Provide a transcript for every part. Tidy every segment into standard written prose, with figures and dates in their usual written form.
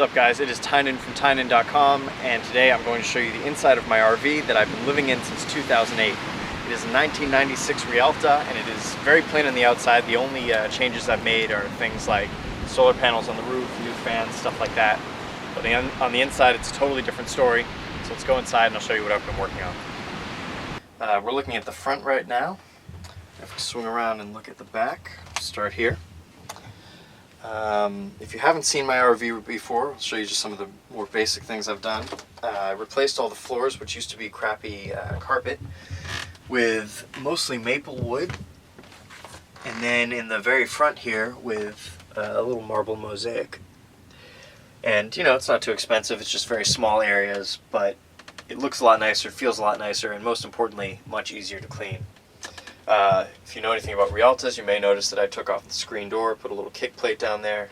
up, guys? It is Tynan from Tynan.com, and today I'm going to show you the inside of my RV that I've been living in since 2008. It is a 1996 Rialta, and it is very plain on the outside. The only changes I've made are things like solar panels on the roof, new fans, stuff like that. But on the inside, it's a totally different story. So let's go inside and I'll show you what I've been working on. We're looking at the front right now. If we swing around and look at the back, start here. If you haven't seen my RV before, I'll show you just some of the more basic things I've done. I replaced all the floors, which used to be crappy carpet, with mostly maple wood, and then in the very front here with a little marble mosaic. And you know, it's not too expensive, it's just very small areas, but it looks a lot nicer, feels a lot nicer, and most importantly, much easier to clean. If you know anything about Rialtas, you may notice that I took off the screen door, put a little kick plate down there.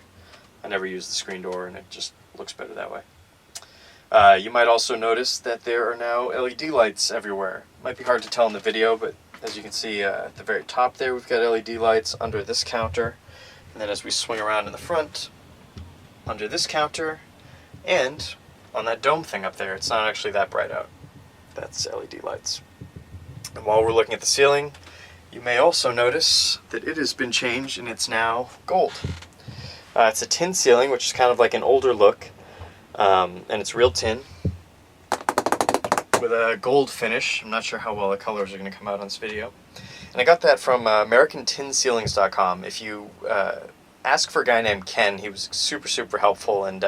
I never use the screen door, and it just looks better that way. You might also notice that there are now LED lights everywhere. Might be hard to tell in the video, but as you can see at the very top there, we've got LED lights under this counter, and then as we swing around in the front, under this counter, and on that dome thing up there. It's not actually that bright out. That's LED lights. And while we're looking at the ceiling, you may also notice that it has been changed and it's now gold. It's a tin ceiling, which is kind of like an older look, and it's real tin with a gold finish. I'm not sure how well the colors are going to come out on this video. And I got that from AmericanTinCeilings.com. If you ask for a guy named Ken, he was super helpful, and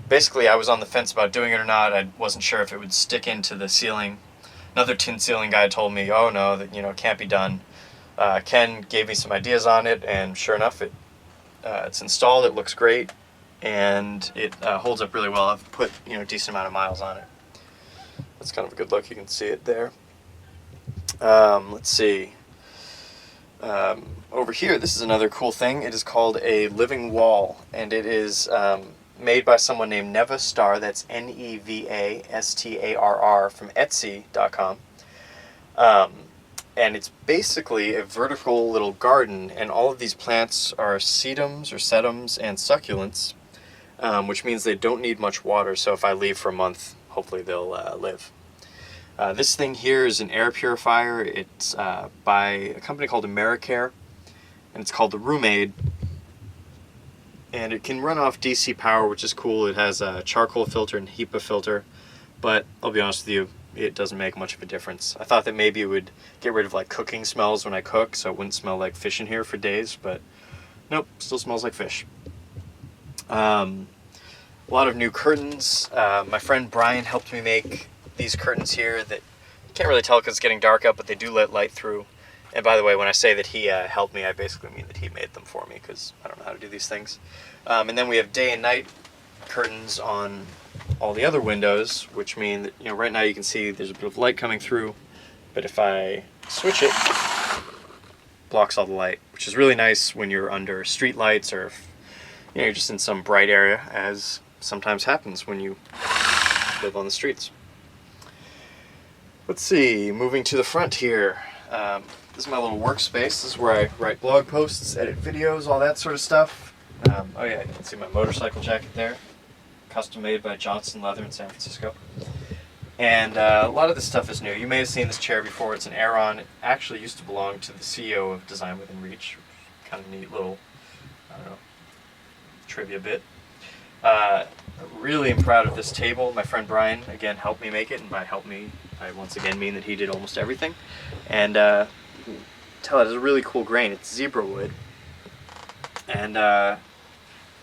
basically I was on the fence about doing it or not. I wasn't sure if it would stick into the ceiling. Another tin ceiling guy told me, oh no, that it can't be done. Ken gave me some ideas on it, and sure enough, it's installed. It looks great, and it holds up really well. I've put a decent amount of miles on it. That's kind of a good look. You can see it there. Let's see. Over here, this is another cool thing. It is called a living wall, and it is made by someone named Nevastar. That's Nevastarr from Etsy.com. And it's basically a vertical little garden, and all of these plants are sedums or sedums and succulents, which means they don't need much water. So if I leave for a month, hopefully they'll live. This thing here is an air purifier. It's by a company called AmeriCare, and it's called the Roomaid. And it can run off DC power, which is cool. It has a charcoal filter and HEPA filter, but I'll be honest with you, it doesn't make much of a difference. I thought that maybe it would get rid of like cooking smells when I cook, so it wouldn't smell like fish in here for days, but nope, still smells like fish. A lot of new curtains. My friend Brian helped me make these curtains here that you can't really tell because it's getting dark out, but they do let light through. And by the way, when I say that he helped me, I basically mean that he made them for me, because I don't know how to do these things. And then we have day and night curtains on all the other windows, which mean that right now you can see there's a bit of light coming through, but if I switch it, blocks all the light, which is really nice when you're under street lights, or if you're just in some bright area, as sometimes happens when you live on the streets. Let's see, moving to the front here. This is my little workspace. This is where I write blog posts, edit videos, all that sort of stuff. Oh yeah, you can see my motorcycle jacket there. Custom made by Johnson Leather in San Francisco. And a lot of this stuff is new. You may have seen this chair before. It's an Aeron. It actually used to belong to the CEO of Design Within Reach. Kind of neat little, I don't know, trivia bit. Really am proud of this table. My friend Brian, again, helped me make it, and by help me, I once again mean that he did almost everything. And you can tell it has a really cool grain. It's zebra wood. And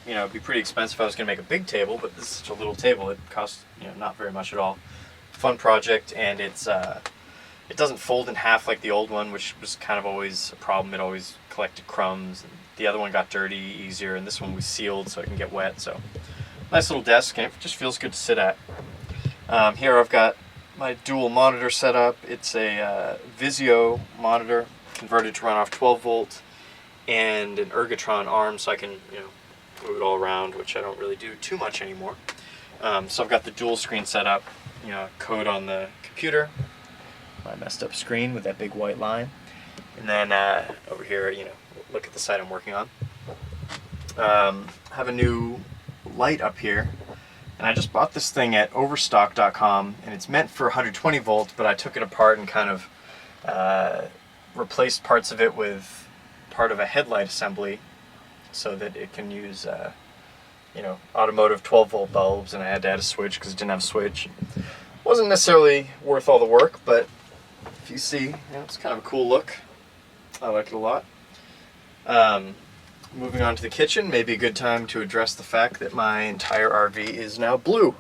it'd be pretty expensive if I was going to make a big table, but this is such a little table. It costs not very much at all. Fun project, and it doesn't fold in half like the old one, which was kind of always a problem. It always collected crumbs, and the other one got dirty easier, and this one was sealed so it can get wet. So nice little desk, and it just feels good to sit at. Here I've got my dual monitor setup. It's a Vizio monitor converted to run off 12 volt, and an Ergotron arm, so I can move it all around, which I don't really do too much anymore. So I've got the dual screen set up, code on the computer, my messed up screen with that big white line, and then over here, look at the site I'm working on. Have a new light up here. And I just bought this thing at overstock.com, and it's meant for 120 volts, but I took it apart and kind of replaced parts of it with part of a headlight assembly so that it can use automotive 12-volt bulbs, and I had to add a switch because it didn't have a switch. Wasn't necessarily worth all the work, but if you see, it's kind of a cool look. I like it a lot. Moving on to the kitchen, maybe a good time to address the fact that my entire RV is now blue.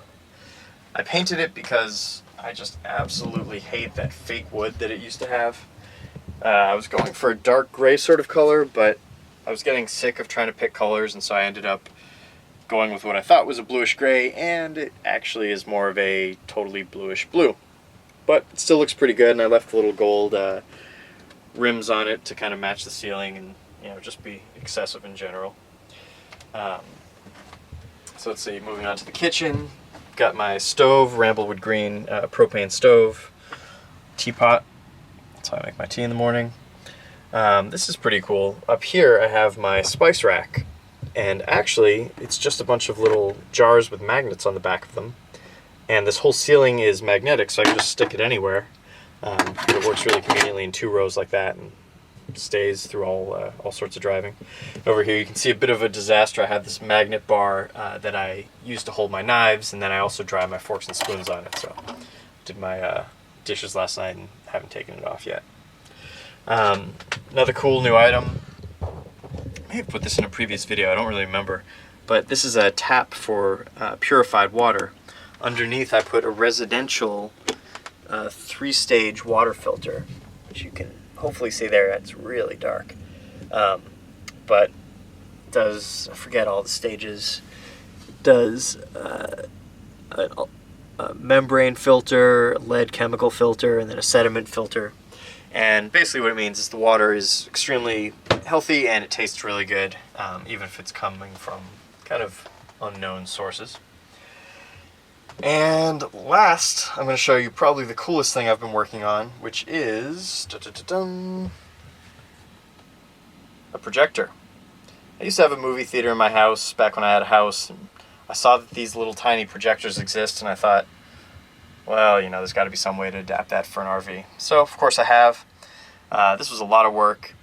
I painted it because I just absolutely hate that fake wood that it used to have. I was going for a dark gray sort of color, but I was getting sick of trying to pick colors, and so I ended up going with what I thought was a bluish gray, and it actually is more of a totally bluish blue. But it still looks pretty good, and I left little gold rims on it to kind of match the ceiling and just be excessive in general. So let's see, moving on to the kitchen. Got my stove, Ramblewood Green propane stove, teapot. That's how I make my tea in the morning. This is pretty cool. Up here I have my spice rack, and actually it's just a bunch of little jars with magnets on the back of them. And this whole ceiling is magnetic, so I can just stick it anywhere. It works really conveniently in 2 rows like that, and stays through all sorts of driving. Over here you can see a bit of a disaster. I have this magnet bar that I use to hold my knives, and then I also dry my forks and spoons on it. So did my dishes last night and haven't taken it off yet. Another cool new item. I may have put this in a previous video, I don't really remember, but this is a tap for purified water. Underneath I put a residential 3-stage water filter, which you can hopefully see there. It's really dark, but does, I forget all the stages, does a membrane filter, a lead chemical filter, and then a sediment filter. And basically what it means is the water is extremely healthy and it tastes really good, even if it's coming from kind of unknown sources. And last, I'm going to show you probably the coolest thing I've been working on, which is a projector. I used to have a movie theater in my house back when I had a house, and I saw that these little tiny projectors exist, and I thought, well, there's got to be some way to adapt that for an RV. So, of course, I have. This was a lot of work.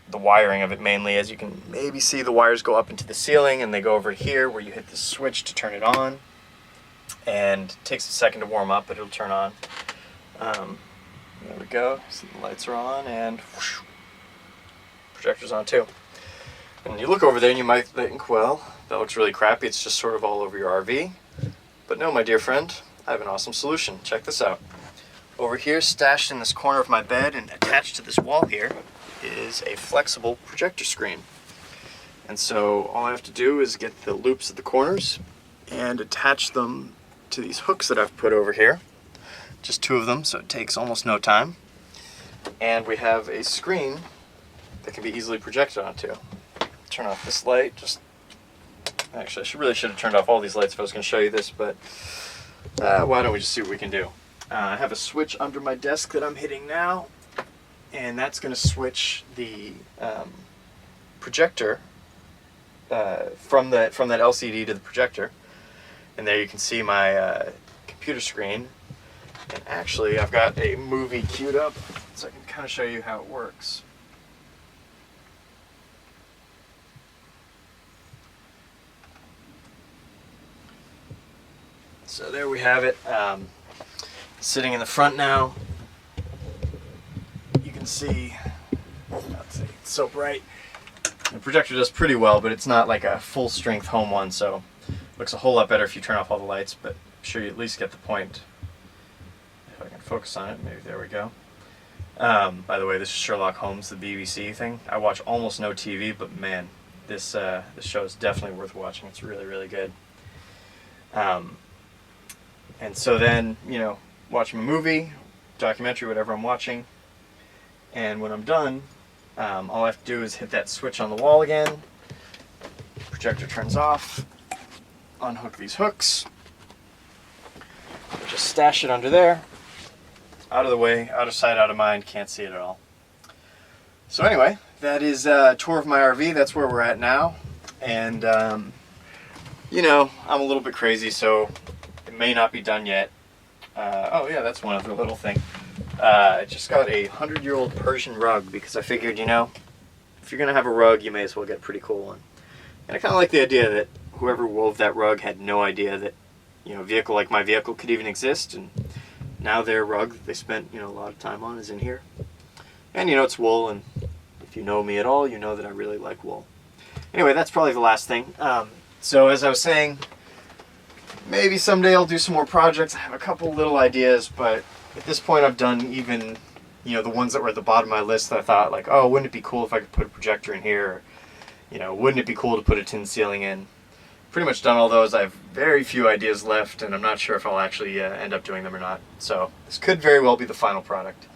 The wiring of it mainly, as you can maybe see, the wires go up into the ceiling, and they go over here where you hit the switch to turn it on. And it takes a second to warm up, but it'll turn on. There we go. See, the lights are on, and whoosh, projector's on too. And you look over there and you might think, well, that looks really crappy. It's just sort of all over your RV. But no, my dear friend, I have an awesome solution. Check this out. Over here, stashed in this corner of my bed and attached to this wall here, is a flexible projector screen. And so all I have to do is get the loops at the corners and attach them to these hooks that I've put over here. Just 2 of them, so it takes almost no time. And we have a screen that can be easily projected onto. Turn off this light. Actually, I really should have turned off all these lights if I was going to show you this, but why don't we just see what we can do. I have a switch under my desk that I'm hitting now, and that's going to switch the projector from that LCD to the projector. And there you can see my computer screen. And actually, I've got a movie queued up, so I can kind of show you how it works. So there we have it. Sitting in the front now. You can see, let's see, it's so bright. The projector does pretty well, but it's not like a full-strength home one, so looks a whole lot better if you turn off all the lights, but I'm sure you at least get the point. If I can focus on it, maybe there we go. By the way, this is Sherlock Holmes, the BBC thing. I watch almost no TV, but man, this show is definitely worth watching. It's really, really good. And so then, watching a movie, documentary, whatever I'm watching, and when I'm done, all I have to do is hit that switch on the wall again, projector turns off, unhook these hooks, just stash it under there, out of the way, out of sight, out of mind, can't see it at all. So anyway, that is a tour of my RV. That's where we're at now, and you know, I'm a little bit crazy, so it may not be done yet. Oh yeah, that's one other little thing. I just got a 100-year-old Persian rug because I figured, you know, if you're gonna have a rug, you may as well get a pretty cool one. And I kind of like the idea that whoever wove that rug had no idea that, you know, a vehicle like my vehicle could even exist, and now their rug that they spent, you know, a lot of time on is in here. And, you know, it's wool, and if you know me at all, you know that I really like wool. Anyway, that's probably the last thing. So as I was saying, maybe someday I'll do some more projects. I have a couple little ideas, but at this point I've done even, you know, the ones that were at the bottom of my list that I thought, like, oh, wouldn't it be cool if I could put a projector in here? Or, you know, wouldn't it be cool to put a tin ceiling in? Pretty much done all those. I have very few ideas left, and I'm not sure if I'll actually end up doing them or not. So this could very well be the final product.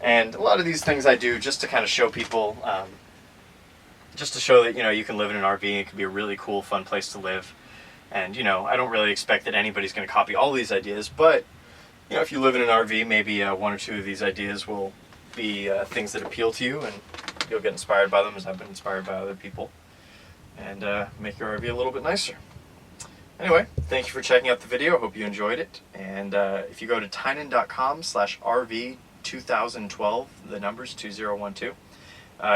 And a lot of these things I do just to kind of show people, just to show that, you know, you can live in an RV. It can be a really cool, fun place to live. And, you know, I don't really expect that anybody's going to copy all these ideas, but, you know, if you live in an RV, maybe one or two of these ideas will be things that appeal to you, and you'll get inspired by them as I've been inspired by other people, and make your RV a little bit nicer. Anyway, thank you for checking out the video. Hope you enjoyed it. And if you go to tynan.com/RV2012, the numbers 2012,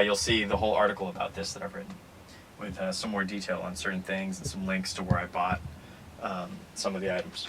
you'll see the whole article about this that I've written, with some more detail on certain things and some links to where I bought some of the items.